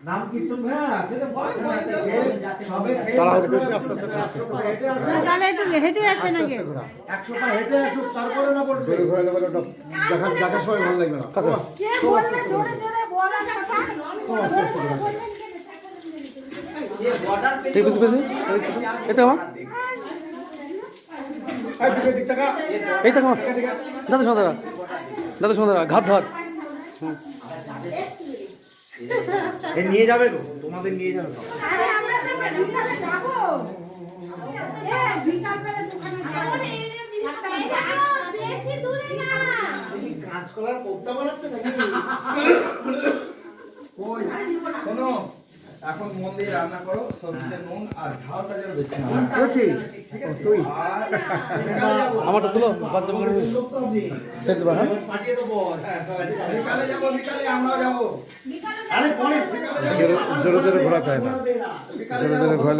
নাম কীর্তন হেঁটে আসে নাকি 100 পা হেঁটে আসুক তারপরে না বলবে দেখার সময় ভালো লাগবে না। ঠিক বুঝতে পেরেছি এই তো আমার এই তো আমার দাদা শোনা দাদা শোনা ঘাট ধর নিয়ে যাবে গো, তোমাদের নিয়ে যাবে সব। কাঁচকলার কোপ্তা বানাচ্ছে নাকি? শোনো, এখন মন দিয়ে রান্না করো, সবজিতে নুন আর ঝালটা যেন বেশি না হয়। তুই আমারটা তুলো বাচ্চা সেট দেবা। হ্যাঁ পাঠিয়ে দেবো। বিকালে যাবো, বিকালে আমরাও যাবো। আরে পরে জোরে জোরে ঘোরাতে হয় না, জোরে জোরে ঘোরালে